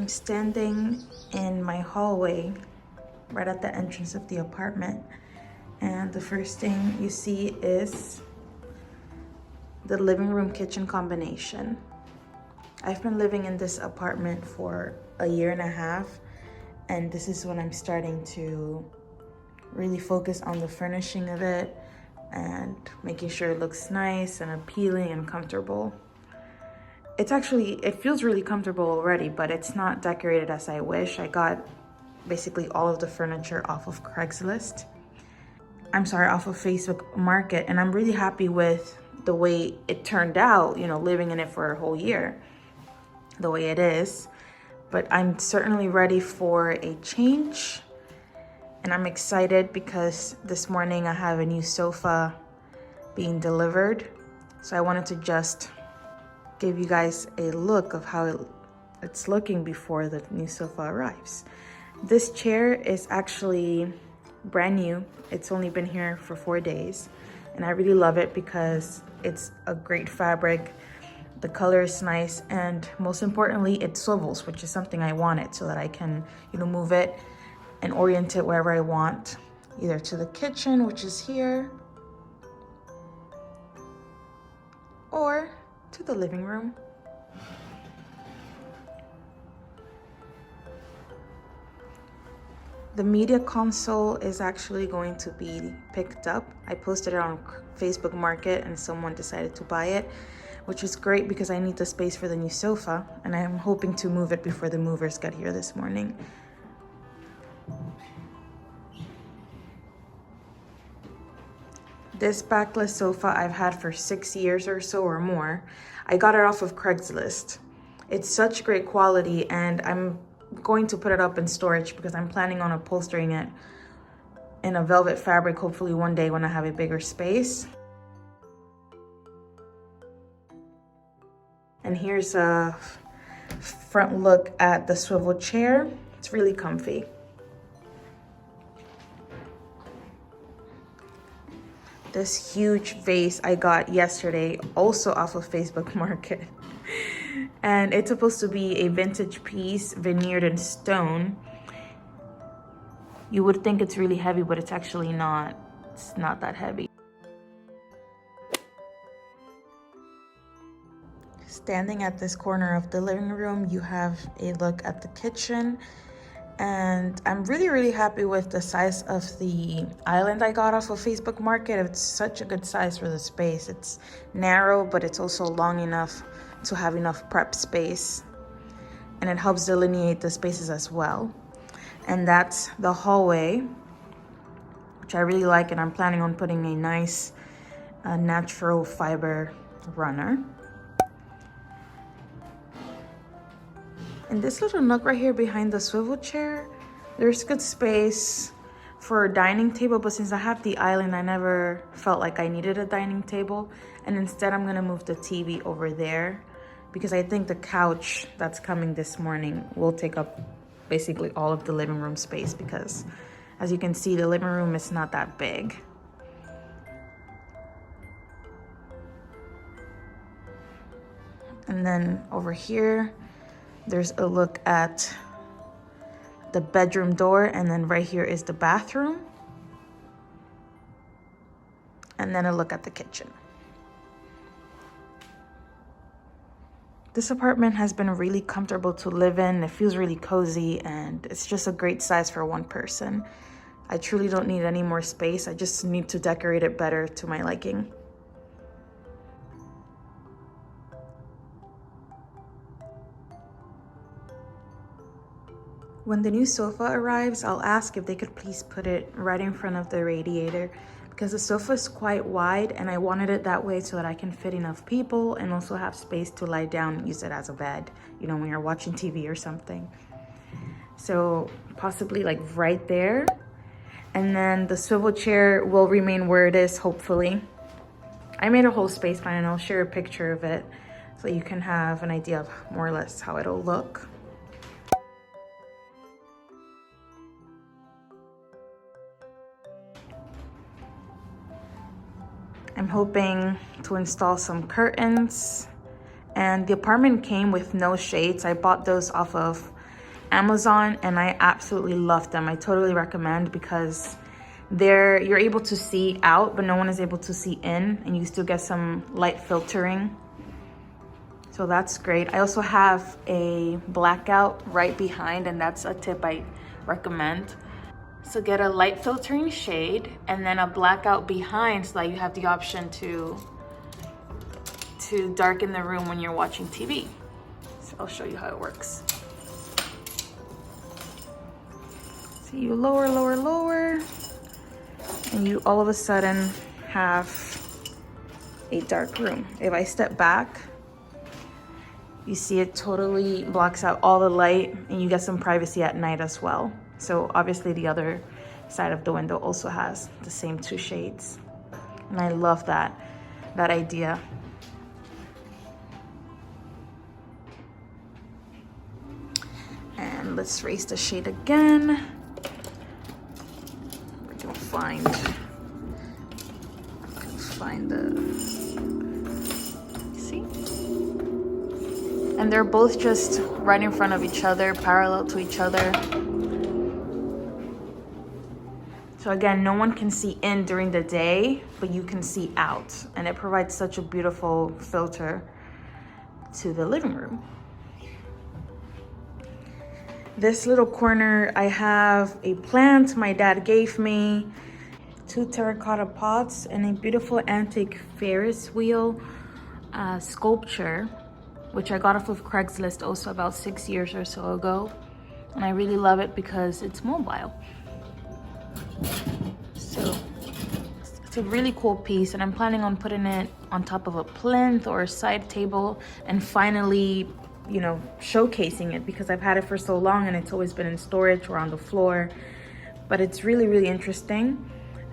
standing in my hallway right at the entrance of the apartment, and the first thing you see is the living room kitchen combination. I've been living in this apartment for a year and a half, and this is when I'm starting to really focus on the furnishing of it and making sure it looks nice and appealing and comfortable. It feels really comfortable already, but it's not decorated as I wish. I got basically all of the furniture off of Craigslist. Off of Facebook Market, and I'm really happy with the way it turned out, you know, living in it for a whole year, the way it is. But I'm certainly ready for a change, and I'm excited because this morning I have a new sofa being delivered. So I wanted to just give you guys a look of how it's looking before the new sofa arrives. This chair is actually brand new. It's only been here for 4 days, and I really love it because it's a great fabric. The color is nice, and most importantly, it swivels, which is something I wanted so that I can, you know, move it and orient it wherever I want, either to the kitchen, which is here, or to the living room. The media console is actually going to be picked up. I posted it on Facebook Market and someone decided to buy it, which is great because I need the space for the new sofa, and I'm hoping to move it before the movers get here this morning. This backless sofa I've had for 6 years or so or more. I got it off of Craigslist. It's such great quality, and I'm going to put it up in storage because I'm planning on upholstering it in a velvet fabric, hopefully one day when I have a bigger space. And here's a front look at the swivel chair. It's really comfy. This huge vase I got yesterday, also off of Facebook Market. And it's supposed to be a vintage piece, veneered in stone. You would think it's really heavy, but it's actually not. It's not that heavy. Standing at this corner of the living room, you have a look at the kitchen. And I'm really happy with the size of the island I got off of Facebook Market. It's such a good size for the space. It's narrow, but it's also long enough to have enough prep space. And it helps delineate the spaces as well. And that's the hallway, which I really like, and I'm planning on putting a nice natural fiber runner. In this little nook right here behind the swivel chair, there's good space for a dining table, but since I have the island, I never felt like I needed a dining table. And instead, I'm gonna move the TV over there because I think the couch that's coming this morning will take up basically all of the living room space because, as you can see, the living room is not that big. And then over here, there's a look at the bedroom door, and then right here is the bathroom. And then a look at the kitchen. This apartment has been really comfortable to live in. It feels really cozy, and it's just a great size for one person. I truly don't need any more space. I just need to decorate it better to my liking. When the new sofa arrives, I'll ask if they could please put it right in front of the radiator because the sofa is quite wide and I wanted it that way so that I can fit enough people and also have space to lie down and use it as a bed, you know, when you're watching TV or something. So possibly like right there. And then the swivel chair will remain where it is, hopefully. I made a whole space plan and I'll share a picture of it so you can have an idea of more or less how it'll look. I'm hoping to install some curtains, and the apartment came with no shades. I bought those off of Amazon, and I absolutely love them. I totally recommend because you're able to see out, but no one is able to see in, and you still get some light filtering. So that's great. I also have a Blackout right behind, and that's a tip I recommend. So get a light filtering shade and then a Blackout behind so that you have the option to darken the room when you're watching TV. So I'll show you how it works. So you lower, lower, lower, and you all of a sudden have a dark room. If I step back, you see it totally blocks out all the light, and you get some privacy at night as well. So obviously the other side of the window also has the same two shades. And I love that idea. And let's raise the shade again. We're gonna find the, see? And they're both just right in front of each other, parallel to each other. So again, no one can see in during the day, but you can see out. And it provides such a beautiful filter to the living room. This little corner, I have a plant my dad gave me, 2 terracotta pots, and a beautiful antique Ferris wheel sculpture, which I got off of Craigslist also about 6 years or so ago. And I really love it because it's mobile. So it's a really cool piece, and I'm planning on putting it on top of a plinth or a side table and finally, you know, showcasing it, because I've had it for so long and it's always been in storage or on the floor. But it's really, really interesting,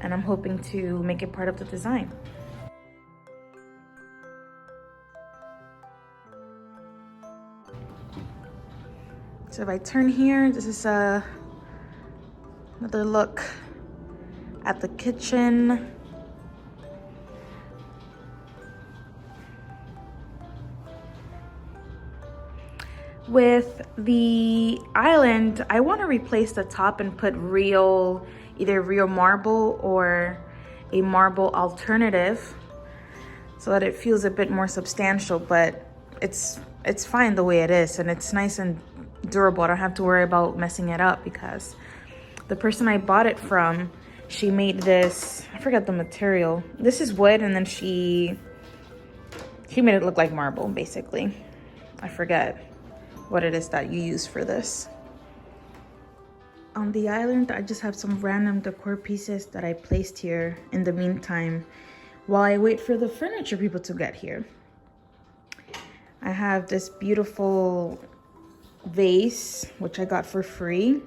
and I'm hoping to make it part of the design. So if I turn here, this is another look at the kitchen. With the island, I want to replace the top and put either real marble or a marble alternative so that it feels a bit more substantial, but it's fine the way it is, and it's nice and durable. I don't have to worry about messing it up because the person I bought it from, she made this, I forgot the material. This is wood, and then she made it look like marble, basically. I forget what it is that you use for this. On the island, I just have some random decor pieces that I placed here in the meantime while I wait for the furniture people to get here. I have this beautiful vase, which I got for free,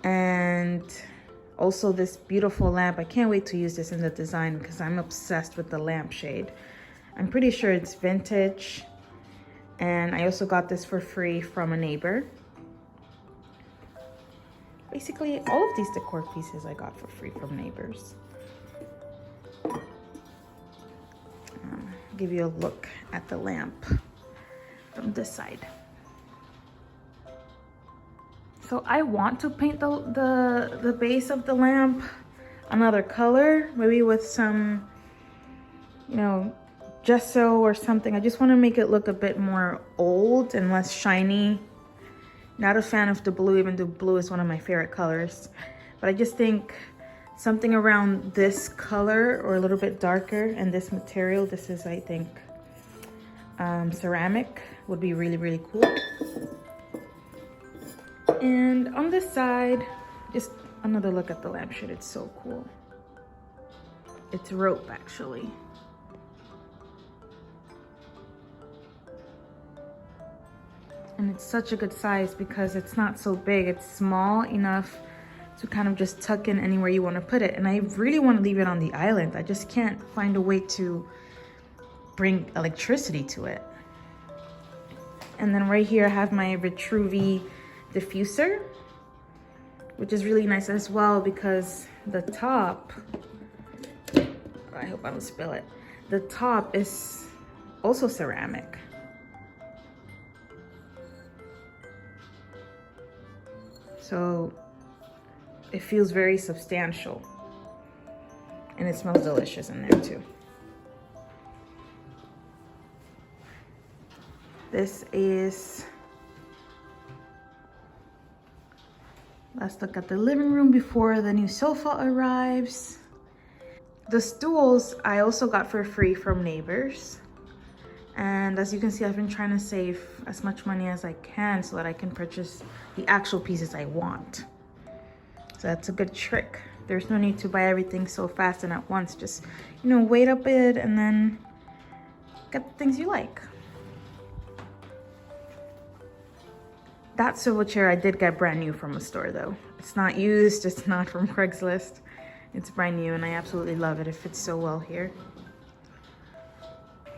and also this beautiful lamp. I can't wait to use this in the design because I'm obsessed with the lampshade. I'm pretty sure it's vintage, and I also got this for free from a neighbor. Basically, all of these decor pieces I got for free from neighbors. Give you a look at the lamp from this side. So I want to paint the base of the lamp another color, maybe with some, you know, gesso or something. I just want to make it look a bit more old and less shiny. Not a fan of the blue, even though blue is one of my favorite colors. But I just think something around this color or a little bit darker, and this material, this is, I think, ceramic, would be really, really cool. And on this side, just another look at the lampshade. It's so cool. It's rope, actually. And it's such a good size because it's not so big. It's small enough to kind of just tuck in anywhere you want to put it. And I really want to leave it on the island. I just can't find a way to bring electricity to it. And then right here I have my Vitruvi diffuser, which is really nice as well because the top, I hope I don't spill it, the top is also ceramic. So it feels very substantial. And it smells delicious in there too. This is, let's look at the living room before the new sofa arrives. The stools I also got for free from neighbors. And as you can see, I've been trying to save as much money as I can so that I can purchase the actual pieces I want. So that's a good trick. There's no need to buy everything so fast and at once. Just, you know, wait a bit and then get the things you like. That swivel chair I did get brand new from a store though. It's not used, it's not from Craigslist. It's brand new and I absolutely love it. It fits so well here.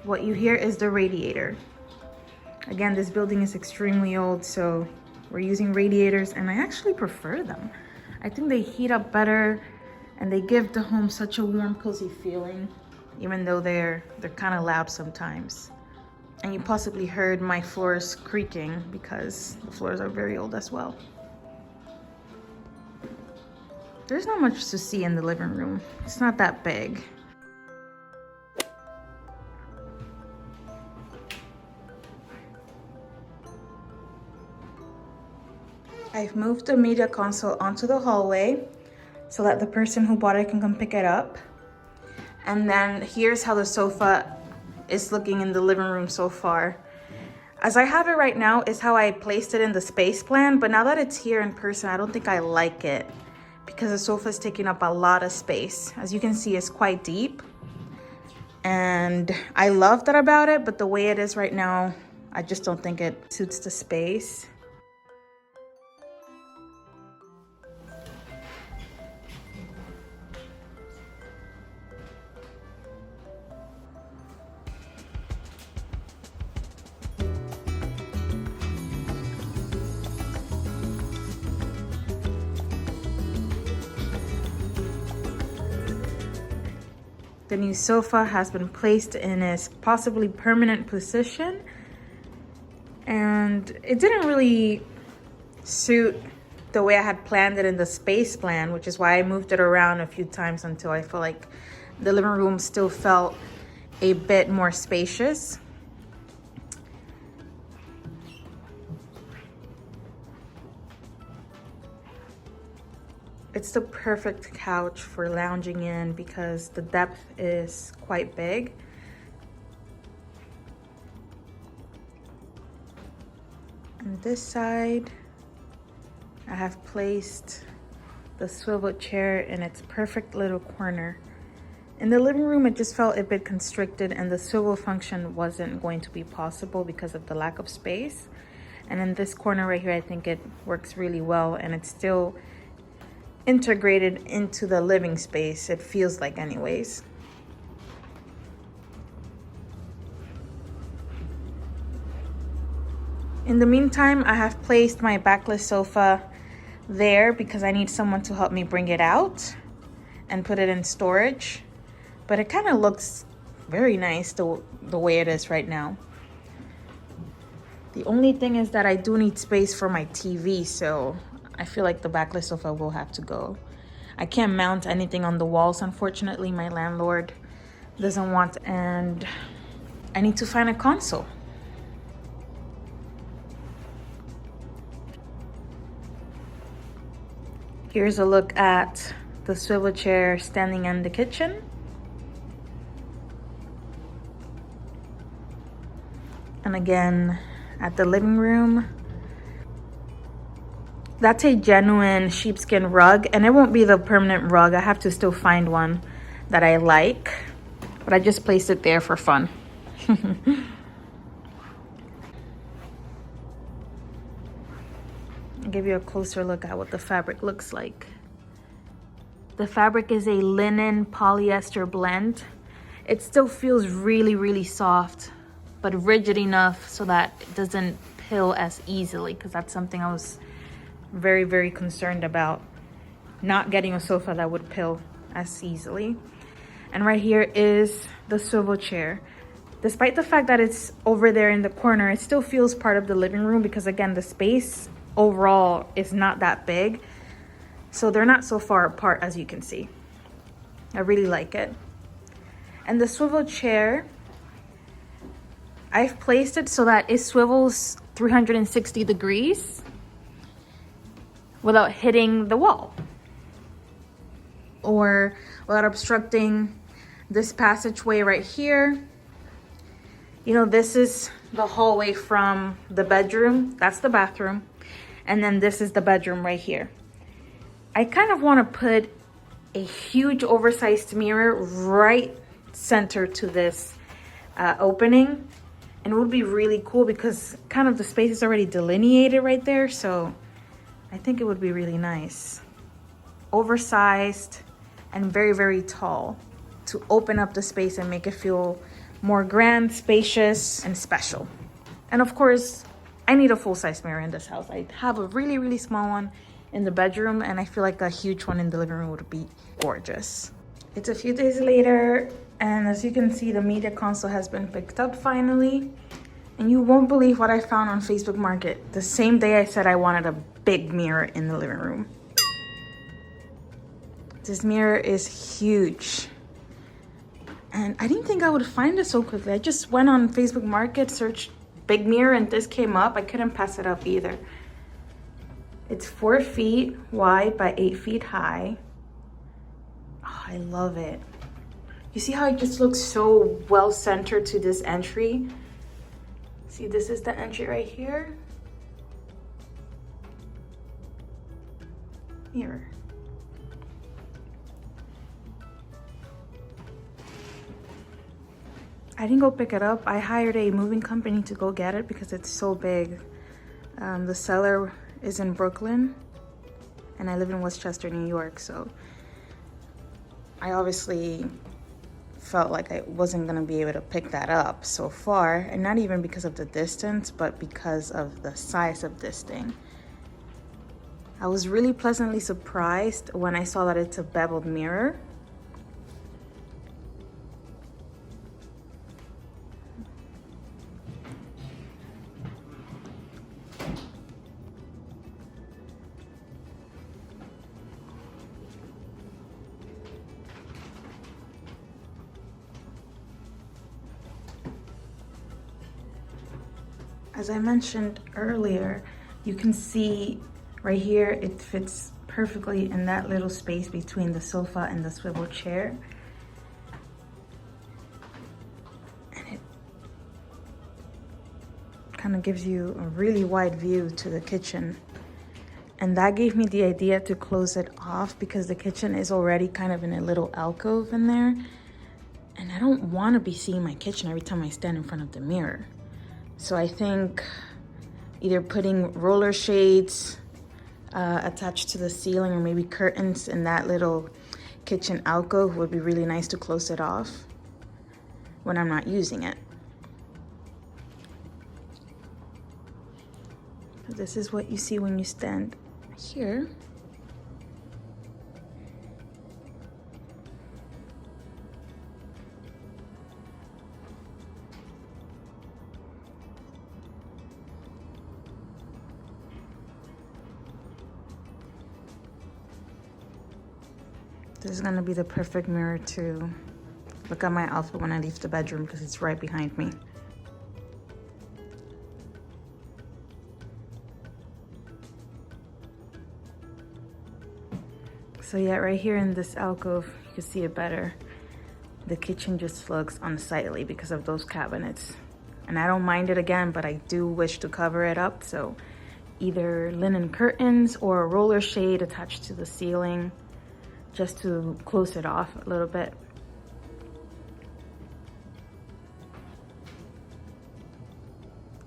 What you hear is the radiator. Again, this building is extremely old, so we're using radiators and I actually prefer them. I think they heat up better and they give the home such a warm, cozy feeling, even though they're kind of loud sometimes. And you possibly heard my floors creaking because the floors are very old as well. There's not much to see in the living room. It's not that big. I've moved the media console onto the hallway so that the person who bought it can come pick it up. And then here's how the sofa is looking in the living room so far. As I have it right now is how I placed it in the space plan, but now that it's here in person, I don't think I like it because the sofa is taking up a lot of space. As you can see, it's quite deep. And I love that about it, but the way it is right now, I just don't think it suits the space. The new sofa has been placed in its possibly permanent position, and it didn't really suit the way I had planned it in the space plan, which is why I moved it around a few times until I felt like the living room still felt a bit more spacious. It's the perfect couch for lounging in because the depth is quite big. On this side, I have placed the swivel chair in its perfect little corner. In the living room, it just felt a bit constricted and the swivel function wasn't going to be possible because of the lack of space. And in this corner right here, I think it works really well and it's still integrated into the living space, it feels like anyways. In the meantime, I have placed my backless sofa there because I need someone to help me bring it out and put it in storage. But it kind of looks very nice the way it is right now. The only thing is that I do need space for my TV, so I feel like the backless sofa will have to go. I can't mount anything on the walls, unfortunately. My landlord doesn't want, and I need to find a console. Here's a look at the swivel chair standing in the kitchen. And again, at the living room. That's a genuine sheepskin rug, and it won't be the permanent rug. I have to still find one that I like, but I just placed it there for fun. I'll give you a closer look at what the fabric looks like. The fabric is a linen polyester blend. It still feels really, really soft, but rigid enough so that it doesn't pill as easily, because that's something I was very, very concerned about, not getting a sofa that would pill as easily. And right here is the swivel chair. Despite the fact that it's over there in the corner, it still feels part of the living room because again, the space overall is not that big. So they're not so far apart, as you can see. I really like it. And the swivel chair, I've placed it so that it swivels 360 degrees without hitting the wall or without obstructing this passageway right here. You know, this is the hallway from the bedroom. That's the bathroom. And then this is the bedroom right here. I kind of want to put a huge oversized mirror right center to this opening. And it would be really cool because kind of the space is already delineated right there. So I think it would be really nice. Oversized and very, very tall to open up the space and make it feel more grand, spacious, and special. And of course, I need a full-size mirror in this house. I have a really, really small one in the bedroom, and I feel like a huge one in the living room would be gorgeous. It's a few days later, and as you can see, the media console has been picked up finally. And you won't believe what I found on Facebook Market the same day I said I wanted a big mirror in the living room. This mirror is huge. And I didn't think I would find it so quickly. I just went on Facebook Market, searched big mirror, and this came up. I couldn't pass it up either. It's 4 feet wide by 8 feet high. Oh, I love it. You see how it just looks so well centered to this entry? See, this is the entry right here. Mirror. I didn't go pick it up. I hired a moving company to go get it because it's so big. The seller is in Brooklyn and I live in Westchester, New York. So I obviously felt like I wasn't gonna be able to pick that up so far. And not even because of the distance, but because of the size of this thing. I was really pleasantly surprised when I saw that it's a beveled mirror. As I mentioned earlier, you can see right here, it fits perfectly in that little space between the sofa and the swivel chair. And it kind of gives you a really wide view to the kitchen. And that gave me the idea to close it off because the kitchen is already kind of in a little alcove in there. And I don't want to be seeing my kitchen every time I stand in front of the mirror. So I think either putting roller shades attached to the ceiling or maybe curtains in that little kitchen alcove would be really nice to close it off when I'm not using it. So this is what you see when you stand here. This is gonna be the perfect mirror to look at my outfit when I leave the bedroom because it's right behind me. So yeah, right here in this alcove, you can see it better. The kitchen just looks unsightly because of those cabinets. And I don't mind it again, but I do wish to cover it up. So either linen curtains or a roller shade attached to the ceiling, just to close it off a little bit.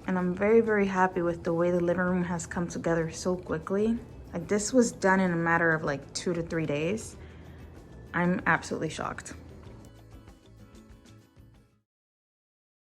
And I'm very, very happy with the way the living room has come together so quickly. Like this was done in a matter of like 2 to 3 days. I'm absolutely shocked.